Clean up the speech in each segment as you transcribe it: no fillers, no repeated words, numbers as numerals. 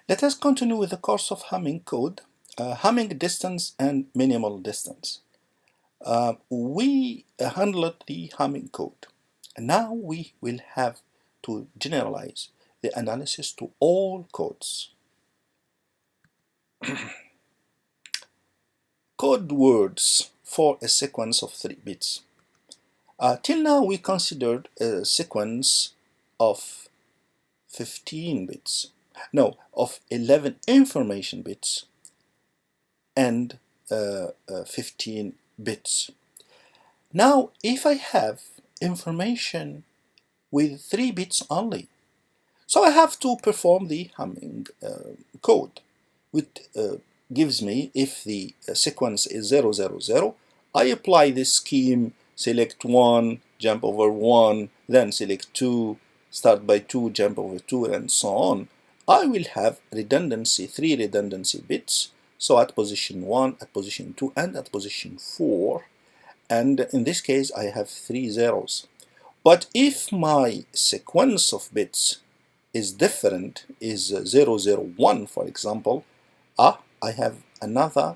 Let us continue with the course of Hamming code, Hamming distance and minimal distance. We handled the Hamming code. Now we will have to generalize the analysis to all codes. Code words for a sequence of 3 bits. Till now we considered a sequence of 15 bits. No, of 11 information bits and 15 bits. Now, if I have information with 3 bits only, so I have to perform the Hamming code, which gives me, if the sequence is 0, 0, 0, I apply this scheme, select 1, jump over 1, then select 2, start by 2, jump over 2, and so on. I will have redundancy, 3 redundancy bits, so at position 1, at position 2, and at position 4. And in this case, I have 3 zeros. But if my sequence of bits is different, is 0, 0, 1, for example, I have another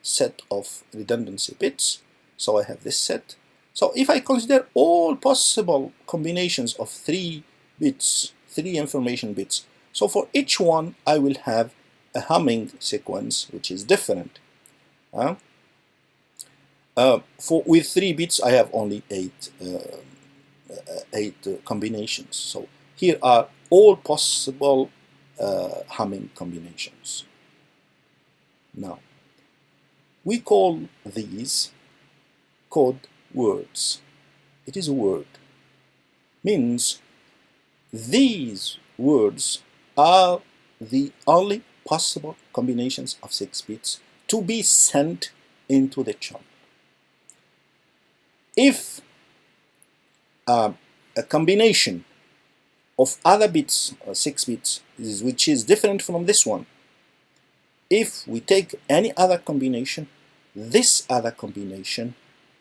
set of redundancy bits. So I have this set. So if I consider all possible combinations of 3 bits, 3 information bits, so for each one I will have a Hamming sequence which is different. With 3 bits I have only 8 combinations. So here are all possible Hamming combinations. Now, we call these code words. It is a word. Means these words are the only possible combinations of 6 bits to be sent into the chunk. If a combination of other bits, 6 bits, which is different from this one, if we take any other combination, this other combination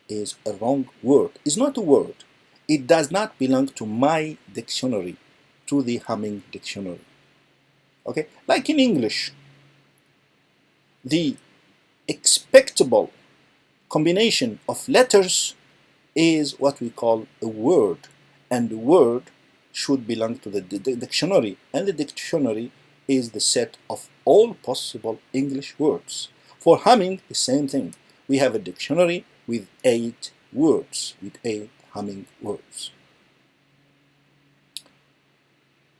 is a wrong word. It's not a word. It does not belong to my dictionary, to the Hamming dictionary. Okay, like in English, the expectable combination of letters is what we call a word, and the word should belong to the dictionary, and the dictionary is the set of all possible English words. For Hamming, the same thing. We have a dictionary with 8 words, with 8 Hamming words.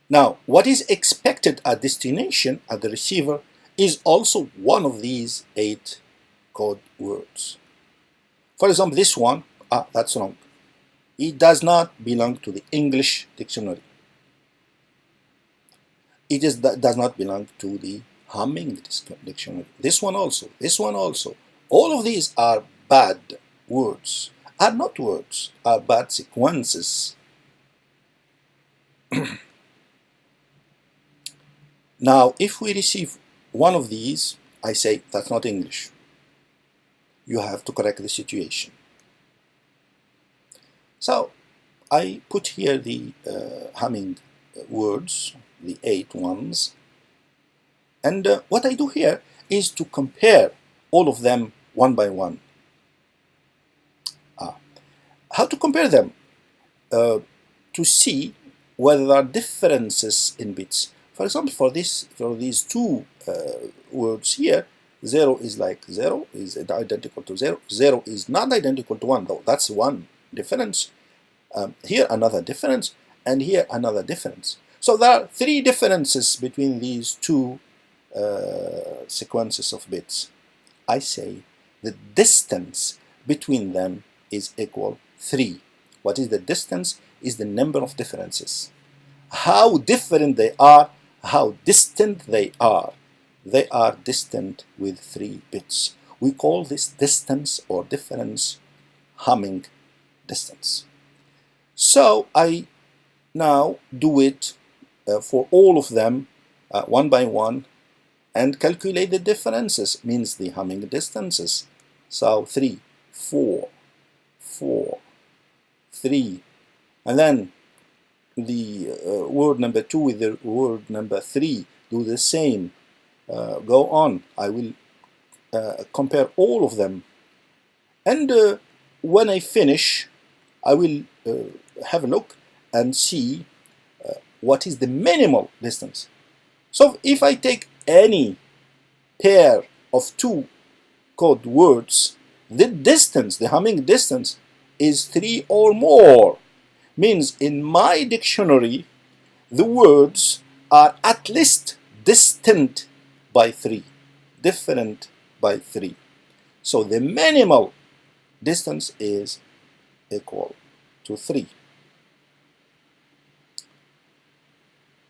Now, what is expected at destination, at the receiver, is also one of these 8 code words. For example, this one, that's wrong. It does not belong to the English dictionary. It does not belong to the Hamming dictionary. This one also, this one also. All of these are bad words, are not words, are bad sequences. Now, if we receive one of these, I say that's not English. You have to correct the situation. So I put here the Hamming words, the 8 ones, and what I do here is to compare all of them one by one. How to compare them? To see whether there are differences in bits. For example, for these 2 words here, 0 is like 0, is identical to 0. 0 is not identical to 1, though. That's one difference. Here another difference, and here another difference. So there are 3 differences between these 2 sequences of bits. I say the distance between them is equal 3. What is the distance? Is the number of differences. How different they are, how distant they are. They are distant with 3 bits. We call this distance or difference Hamming distance. So I now do it for all of them one by one and calculate the differences, means the Hamming distances. So 3, 4, 4, 3, and then the word number 2 with the word number 3 do the same. Go on. I will compare all of them. And when I finish, I will have a look and see what is the minimal distance. So if I take any pair of two code words, the distance, the Hamming distance, is 3 or more. Means in my dictionary, the words are at least distant by 3, different by 3. So the minimal distance is equal to 3.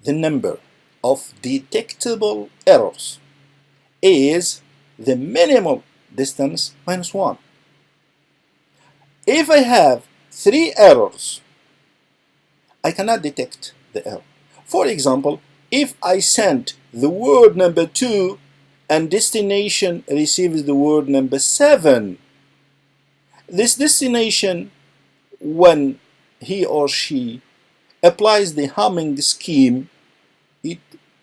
The number of detectable errors is the minimal distance minus 1. If I have 3 errors, I cannot detect the error. For example, if I sent the word number 2 and destination receives the word number 7, this destination, when he or she applies the Hamming scheme,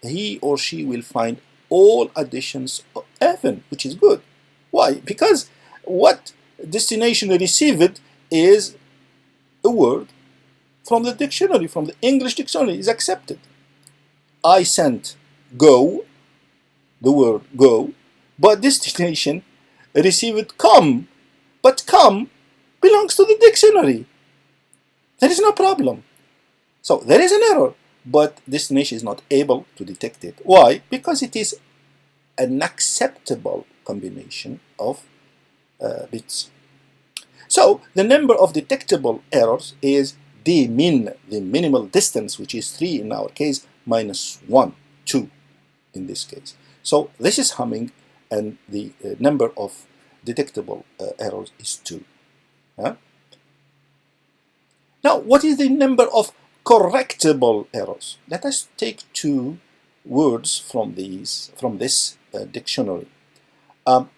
he or she will find all additions even, which is good. Why? Because what destination received is a word from the dictionary, from the English dictionary, is accepted. I sent go, the word go, but destination received come, but come belongs to the dictionary. There is no problem. So there is an error, but destination is not able to detect it. Why? Because it is an acceptable combination of bits. So the number of detectable errors is d min, the minimal distance, which is 3 in our case, minus 1, 2 in this case. So this is Hamming, and the number of detectable errors is 2. Huh? Now, what is the number of correctable errors? Let us take 2 words from this dictionary.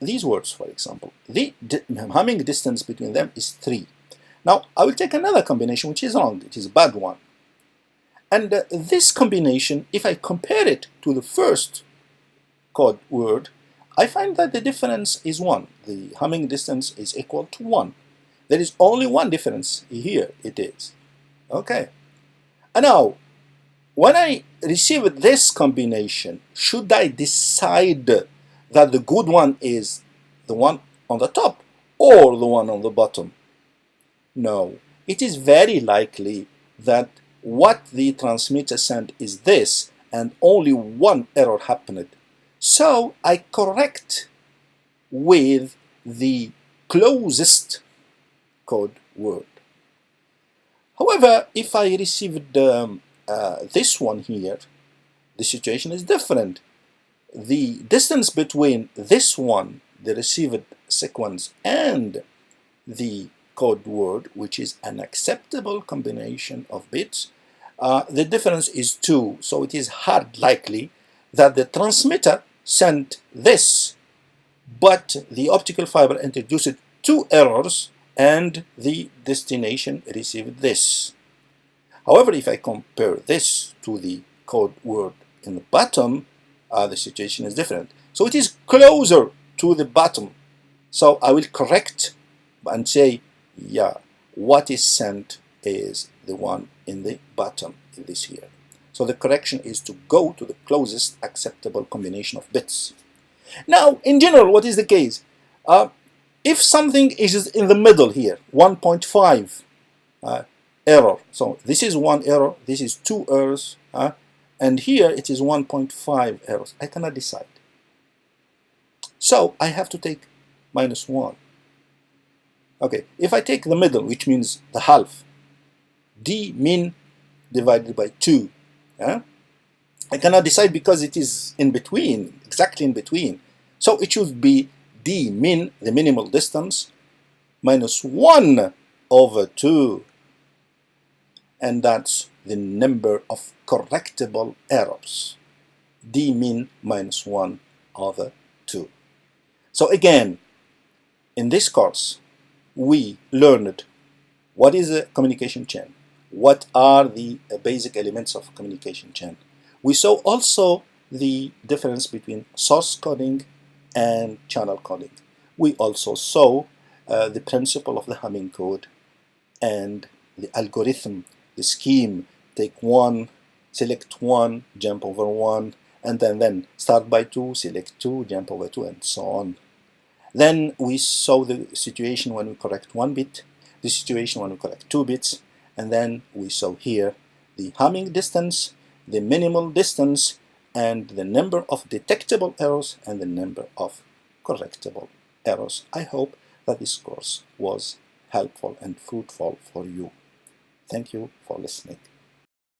These words, for example, the Hamming distance between them is 3. Now, I will take another combination which is wrong. It is a bad one. And this combination, if I compare it to the first code word, I find that the difference is 1. The Hamming distance is equal to 1. There is only one difference here. It is. Okay. And now, when I receive this combination, should I decide that the good one is the one on the top or the one on the bottom? No. It is very likely that what the transmitter sent is this, and only one error happened. So I correct with the closest code word. However, if I received this one here, the situation is different. The distance between this one, the received sequence, and the code word, which is an acceptable combination of bits, the difference is 2. So it is hard likely that the transmitter sent this, but the optical fiber introduced 2 errors and the destination received this. However, if I compare this to the code word in the bottom, the situation is different. So it is closer to the bottom. So I will correct and say, yeah, what is sent is the one in the bottom in this here. So the correction is to go to the closest acceptable combination of bits. Now, in general, what is the case? If something is in the middle here, 1.5 error. So this is 1 error, this is 2 errors, and here it is 1.5 errors. I cannot decide. So I have to take minus 1. Okay, if I take the middle, which means the half, d min divided by 2, I cannot decide because it is in between, exactly in between. So it should be d min, the minimal distance, minus 1 over 2. And that's the number of correctable errors. D min minus 1 over 2. So again, in this course, we learned what is a communication chain, what are the basic elements of communication chain. We saw also the difference between source coding and channel coding. We also saw the principle of the Hamming code and the algorithm, the scheme. Take one, select one, jump over one, and then start by two, select two, jump over two, and so on. Then we saw the situation when we correct one bit, the situation when we correct 2 bits, and then we saw here the Hamming distance, the minimal distance, and the number of detectable errors and the number of correctable errors. I hope that this course was helpful and fruitful for you. Thank you for listening.